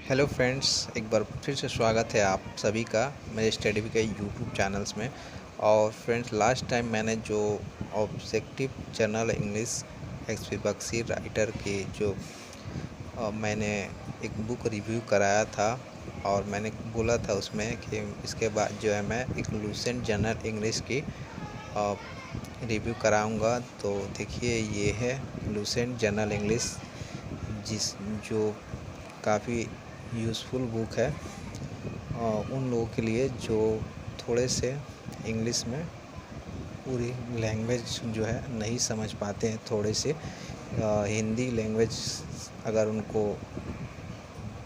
Hello friends, एक बार फिर से स्वागत है आप सभी का मेरे स्टडी के यूट्यूब चैनल्स में। और फ्रेंड्स, लास्ट टाइम मैंने जो objective general English X Bakshi writer की जो मैंने एक बुक रिव्यू कराया था, और मैंने बोला था उसमें कि इसके बाद जो है मैं एक लूसेंट जनरल इंग्लिश की रिव्यू कराऊंगा। तो देखिए, ये है लूसेंट जनरल इंग्लिश, जो काफ़ी यूज़फुल बुक है उन लोगों के लिए जो थोड़े से इंग्लिश में पूरी लैंग्वेज जो है नहीं समझ पाते हैं। थोड़े से हिंदी लैंग्वेज अगर उनको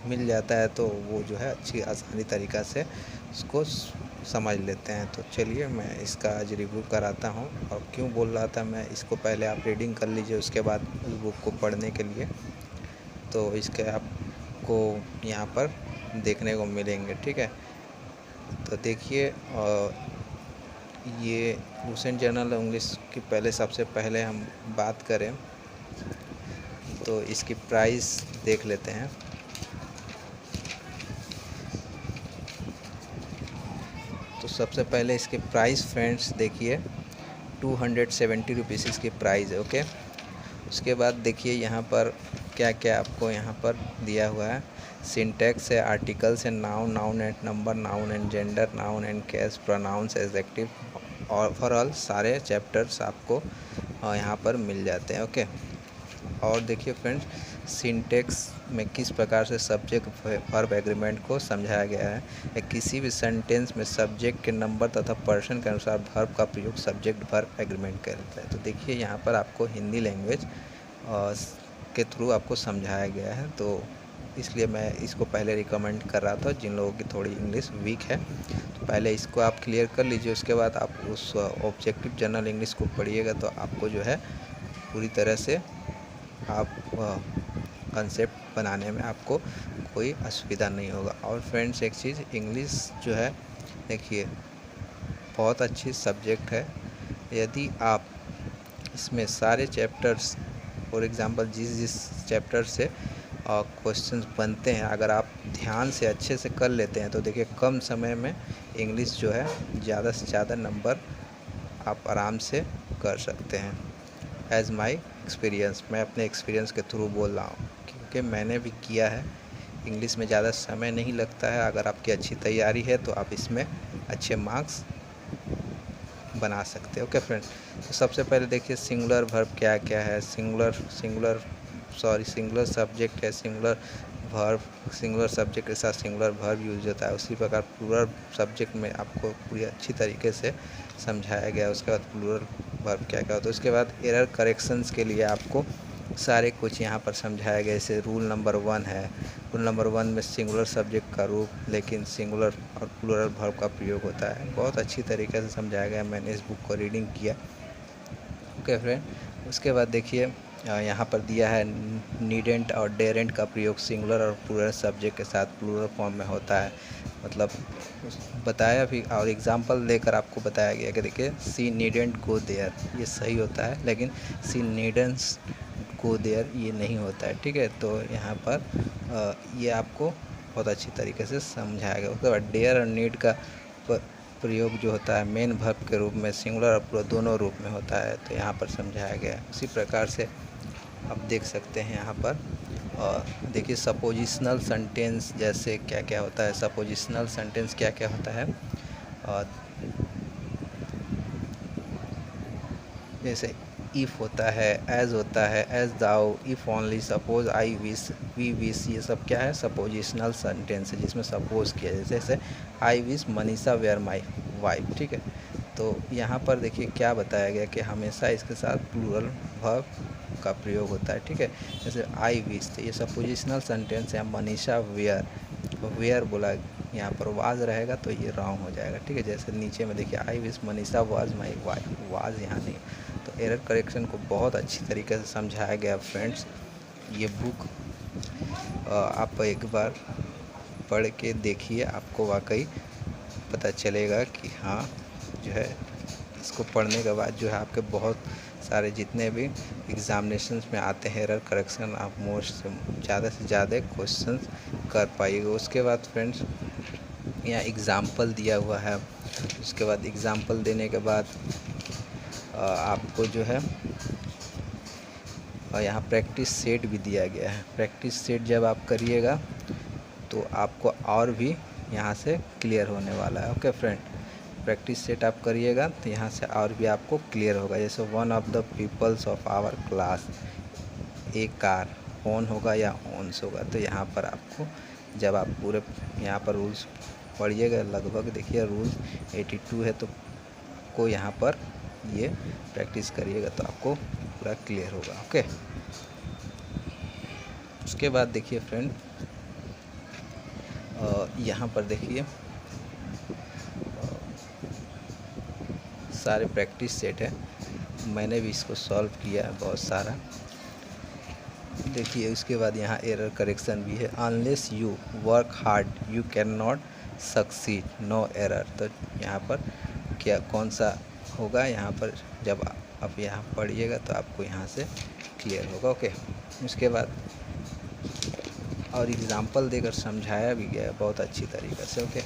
मिल जाता है तो वो जो है अच्छी आसानी तरीक़ा से उसको समझ लेते हैं। तो चलिए मैं इसका आज रिव्यू कराता हूँ। और क्यों बोल रहा था मैं इसको, पहले आप रीडिंग कर लीजिए, उसके बाद उस बुक को पढ़ने के लिए तो इसके आपको यहाँ पर देखने को मिलेंगे। ठीक है, तो देखिए ये लूसेंट जनरल इंग्लिश की सबसे पहले हम बात करें तो इसकी प्राइस देख लेते हैं। तो सबसे पहले इसके प्राइस फ्रेंड्स देखिए, 270 रुपीज़ इसकी प्राइस है। ओके, उसके बाद देखिए यहाँ पर क्या क्या आपको यहाँ पर दिया हुआ है। सिंटैक्स है, आर्टिकल्स है, noun, noun and number, noun and gender, noun and case, pronouns, adjective, और ओवरऑल सारे चैप्टर्स आपको यहाँ पर मिल जाते हैं। ओके, और देखिए फ्रेंड्स, सिंटैक्स में किस प्रकार से सब्जेक्ट वर्ब एग्रीमेंट को समझाया गया है। किसी भी सेंटेंस में सब्जेक्ट के नंबर तथा पर्सन के अनुसार वर्ब का प्रयोग सब्जेक्ट वर्ब एग्रीमेंट करता है। तो देखिए यहाँ पर आपको हिंदी लैंग्वेज के थ्रू आपको समझाया गया है, तो इसलिए मैं इसको पहले रिकमेंड कर रहा था जिन लोगों की थोड़ी इंग्लिश वीक है। तो पहले इसको आप क्लियर कर लीजिए, उसके बाद आप उस ऑब्जेक्टिव जनरल इंग्लिश को पढ़िएगा तो आपको जो है पूरी तरह से आप कंसेप्ट बनाने में आपको कोई असुविधा नहीं होगा। और फ्रेंड्स, एक चीज़, इंग्लिश जो है देखिए बहुत अच्छी सब्जेक्ट है। यदि आप इसमें सारे चैप्टर्स, फॉर एग्ज़ाम्पल जिस चैप्टर से क्वेश्चंस बनते हैं, अगर आप ध्यान से अच्छे से कर लेते हैं तो देखिए कम समय में इंग्लिश जो है ज़्यादा से ज़्यादा नंबर आप आराम से कर सकते हैं। एज़ माई एक्सपीरियंस, मैं अपने एक्सपीरियंस के थ्रू बोल रहा हूँ क्योंकि मैंने भी किया है। इंग्लिश में ज़्यादा समय नहीं लगता है, अगर आपकी अच्छी तैयारी है तो आप इसमें अच्छे मार्क्स बना सकते हो। ओके फ्रेंड्स, तो सबसे पहले देखिए सिंगुलर वर्ब क्या क्या है। सिंगुलर सब्जेक्ट है, सिंगुलर वर्ब, सिंगुलर सब्जेक्ट के साथ सिंगुलर वर्ब यूज होता है। उसी प्रकार प्लूरल सब्जेक्ट में आपको पूरी अच्छी तरीके से समझाया गया है। उसके बाद प्लूरल वर्ब क्या क्या होता है, उसके बाद एरर करेक्शंस के लिए आपको सारे कुछ यहाँ पर समझाया गया। जैसे रूल नंबर 1 है, रूल नंबर 1 में सिंगुलर सब्जेक्ट का रूप लेकिन सिंगुलर और प्लूरल वर्ब का प्रयोग होता है। बहुत अच्छी तरीके से समझाया गया, मैंने इस बुक को रीडिंग किया। ओके फ्रेंड, उसके बाद देखिए यहाँ पर दिया है नीडेंट और डेरेंट का प्रयोग सिंगुलर और प्लूरल सब्जेक्ट के साथ प्लूरल फॉर्म में होता है। मतलब बताया भी और एग्जांपल देकर आपको बताया गया कि देखिए सी नीडेंट गो देयर, ये सही होता है, लेकिन सी नीडेंट्स गो देयर ये नहीं होता है। ठीक है, तो यहाँ पर ये आपको बहुत अच्छी तरीके से समझाया गया। उसके बाद डेयर और नीड का प्रयोग जो होता है मेन वर्ब के रूप में सिंगुलर और प्लूरल दोनों रूप में होता है, तो यहाँ पर समझाया गया है। उसी प्रकार से आप देख सकते हैं यहाँ पर देखिए सपोजिशनल सेंटेंस जैसे क्या क्या होता है। सपोजिशनल सेंटेंस क्या क्या होता है, जैसे इफ़ होता है, एज होता है, as though, if only, suppose, I wish, we wish, ये सब क्या है सपोजिशनल सेंटेंस है जिसमें सपोज किया है। जैसे I wish Manisha were my wife. ठीक है, तो यहाँ पर देखिए क्या बताया गया कि हमेशा इसके साथ प्लूरल वर्ब का प्रयोग होता है। ठीक है, जैसे आई विश, तो ये सपोजिशनल सेंटेंस है। मनीषा वेयर, वेयर बोला, यहाँ पर वाज रहेगा तो ये रॉन्ग हो जाएगा। ठीक है, जैसे नीचे में देखिए आई wish Manisha was my wife, was यहाँ नहीं। तो एरर करेक्शन को बहुत अच्छी तरीके से समझाया गया फ्रेंड्स। ये बुक आप एक बार पढ़ के देखिए, आपको वाकई पता चलेगा कि हाँ जो है इसको पढ़ने के बाद जो है आपके बहुत सारे जितने भी एग्ज़ामिनेशंस में आते हैं एरर करेक्शन आप मोस्ट ज़्यादा से ज़्यादा क्वेश्चंस कर पाइएगा। उसके बाद फ्रेंड्स यहाँ एग्ज़ाम्पल दिया हुआ है। उसके बाद एग्ज़ाम्पल देने के बाद आपको जो है यहाँ प्रैक्टिस सेट भी दिया गया है। प्रैक्टिस सेट जब आप करिएगा तो आपको और भी यहाँ से क्लियर होने वाला है। ओके फ्रेंड, प्रैक्टिस सेट आप करिएगा तो यहाँ से और भी आपको क्लियर होगा। जैसे one of the peoples of our class, एक कार ऑन होगा या ऑन्स होगा, तो यहाँ पर आपको जब आप पूरे यहाँ पर रूल्स पढ़िएगा, लगभग देखिए रूल 82 है, तो आपको यहाँ पर ये प्रैक्टिस करिएगा तो आपको पूरा क्लियर होगा। ओके, उसके बाद देखिए फ्रेंड यहाँ पर देखिए सारे प्रैक्टिस सेट है। मैंने भी इसको सॉल्व किया है बहुत सारा। देखिए उसके बाद यहाँ एरर करेक्शन भी है। Unless you work hard you can not succeed, no error. तो यहाँ पर क्या कौन सा होगा, यहाँ पर जब आप यहाँ पढ़िएगा तो आपको यहाँ से क्लियर होगा। ओके, उसके बाद और एग्ज़ाम्पल देकर समझाया भी गया है बहुत अच्छी तरीक़े से। ओके,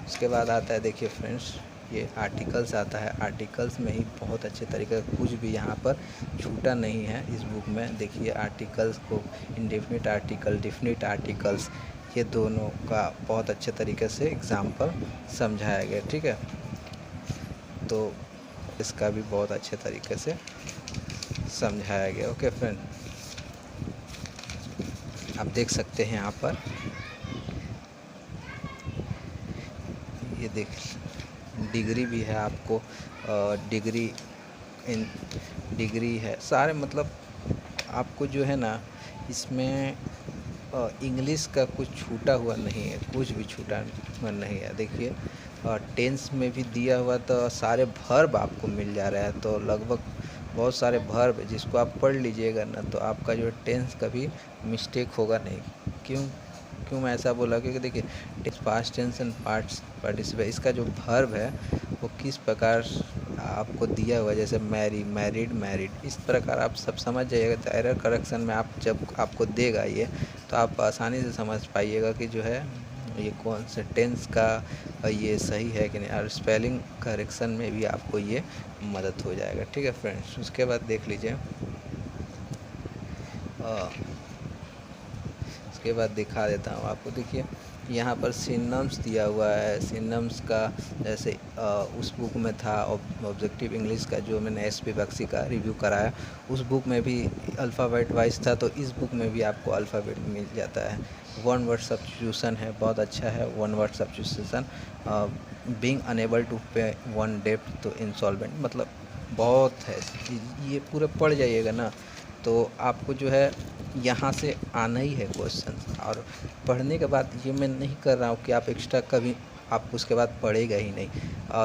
उसके बाद आता है देखिए फ्रेंड्स ये आर्टिकल्स आता है। आर्टिकल्स में ही बहुत अच्छे तरीके से कुछ भी यहाँ पर छूटा नहीं है इस बुक में। देखिए आर्टिकल्स को इंडेफिनिट आर्टिकल, डेफिनिट आर्टिकल्स, ये दोनों का बहुत अच्छे तरीके से एग्ज़ाम्पल समझाया गया। ठीक है, तो इसका भी बहुत अच्छे तरीके से समझाया गया। ओके फ्रेंड, आप देख सकते हैं यहाँ पर ये देख डिग्री भी है आपको, डिग्री है सारे, मतलब आपको जो है ना इसमें इंग्लिश का कुछ छूटा हुआ नहीं है, कुछ भी छूटा हुआ नहीं है। देखिए टेंस में भी दिया हुआ तो सारे वर्ब आपको मिल जा रहा है, तो लगभग बहुत सारे वर्ब जिसको आप पढ़ लीजिएगा ना तो आपका जो टेंस कभी मिस्टेक होगा नहीं। क्यों मैं ऐसा बोला, क्योंकि देखिए पास्ट टेंस एंड पार्टिसिपल, इसका जो वर्ब है वो किस प्रकार आपको दिया हुआ है, जैसे मैरी, मैरिड, मैरिड, इस प्रकार आप सब समझ जाइएगा। तो एरर करेक्शन में आप जब आपको देगा ये तो आप आसानी से समझ पाइएगा कि जो है ये कौन से टेंस का ये सही है कि नहीं, और स्पेलिंग करेक्शन में भी आपको ये मदद हो जाएगा। ठीक है फ्रेंड्स, उसके बाद देख लीजिए उसके बाद दिखा देता हूँ आपको। देखिए यहाँ पर सिनोनिम्स दिया हुआ है। सिनोनिम्स का जैसे उस बुक में था ऑब्जेक्टिव इंग्लिश का, जो मैंने एसपी बख्शी का रिव्यू कराया, उस बुक में भी अल्फ़ाबेट वाइज था, तो इस बुक में भी आपको अल्फ़ाबेट मिल जाता है। वन वर्ड सब्स्टिट्यूशन है, बहुत अच्छा है one word substitution. Being unable to pay one डेब्ट तो इंसॉल्वेंट, मतलब बहुत है। ये पूरे पढ़ जाइएगा ना तो आपको जो है यहाँ से आना ही है क्वेश्चन। और पढ़ने के बाद ये मैं नहीं कर रहा हूँ कि आप एक्स्ट्रा कभी आप उसके बाद पढ़ेगा ही नहीं,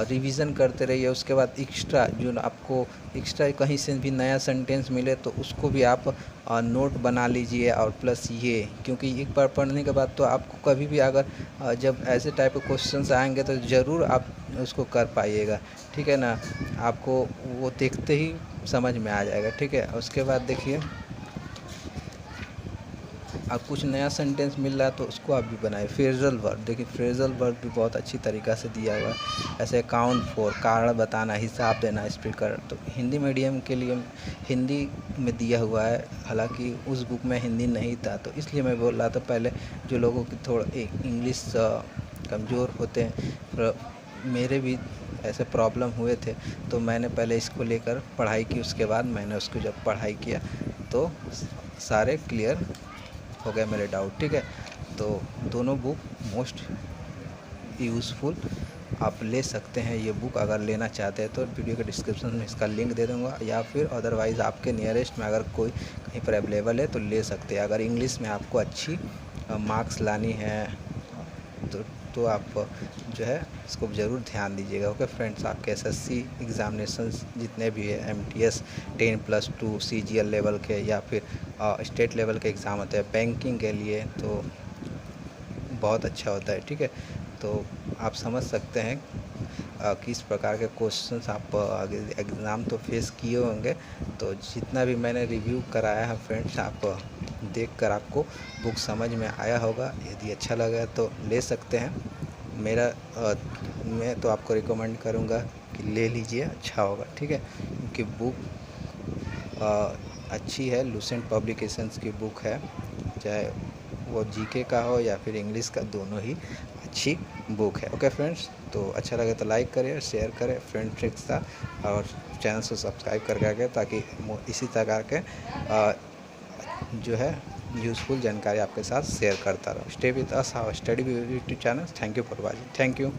रिवीजन करते रहिए। उसके बाद एक्स्ट्रा जो आपको एक्स्ट्रा कहीं से भी नया सेंटेंस मिले तो उसको भी आप नोट बना लीजिए। और प्लस ये, क्योंकि एक बार पढ़ने के बाद तो आपको कभी भी अगर जब ऐसे टाइप के क्वेश्चंस आएंगे तो ज़रूर आप उसको कर पाइएगा। ठीक है ना, आपको वो देखते ही समझ में आ जाएगा। ठीक है, उसके बाद देखिए अब कुछ नया सेंटेंस मिल रहा है तो उसको आप भी बनाए। फ्रेजल वर्ब, देखिए फ्रेजल वर्ब भी बहुत अच्छी तरीक़ा से दिया हुआ है। ऐसे काउंट फॉर, कारण बताना, हिसाब देना, स्पीकर, तो हिंदी मीडियम के लिए हिंदी में दिया हुआ है। हालांकि उस बुक में हिंदी नहीं था, तो इसलिए मैं बोल रहा था पहले जो लोगों की थोड़ा इंग्लिश कमज़ोर होते हैं, मेरे भी ऐसे प्रॉब्लम हुए थे, तो मैंने पहले इसको लेकर पढ़ाई की। उसके बाद मैंने उसको जब पढ़ाई किया तो सारे क्लियर हो गए मेरे डाउट। ठीक है, तो दोनों बुक मोस्ट यूज़फुल, आप ले सकते हैं ये बुक। अगर लेना चाहते हैं तो वीडियो के डिस्क्रिप्शन में इसका लिंक दे दूँगा, या फिर अदरवाइज़ आपके नियरेस्ट में अगर कोई कहीं पर अवेलेबल है तो ले सकते हैं। अगर इंग्लिश में आपको अच्छी मार्क्स लानी है तो आप जो है इसको ज़रूर ध्यान दीजिएगा। ओके फ्रेंड्स, आपके एसएससी एग्ज़ामिनेशंस जितने भी है, एमटीएस 10+2 सीजीएल लेवल के या फिर स्टेट लेवल के एग्ज़ाम होते हैं बैंकिंग के लिए, तो बहुत अच्छा होता है। ठीक है, तो आप समझ सकते हैं किस प्रकार के क्वेश्चंस आप एग्ज़ाम तो फेस किए होंगे। तो जितना भी मैंने रिव्यू कराया है फ्रेंड्स, आप देखकर आपको बुक समझ में आया होगा। यदि अच्छा लगा तो ले सकते हैं। मैं तो आपको रिकमेंड करूँगा कि ले लीजिए, अच्छा होगा, ठीक है। क्योंकि बुक अच्छी है, लुसेंट पब्लिकेशंस की बुक है, चाहे वो जीके का हो या फिर इंग्लिश का, दोनों ही अच्छी बुक है। ओके फ्रेंड्स, तो अच्छा लगे तो लाइक करें, शेयर करें फ्रेंड्स के साथ, और चैनल को सब्सक्राइब करके आगे, ताकि इसी प्रकार के जो है यूज़फुल जानकारी आपके साथ शेयर करता रहो। Stay with us our study YouTube channel. Thank you for watching. Thank you.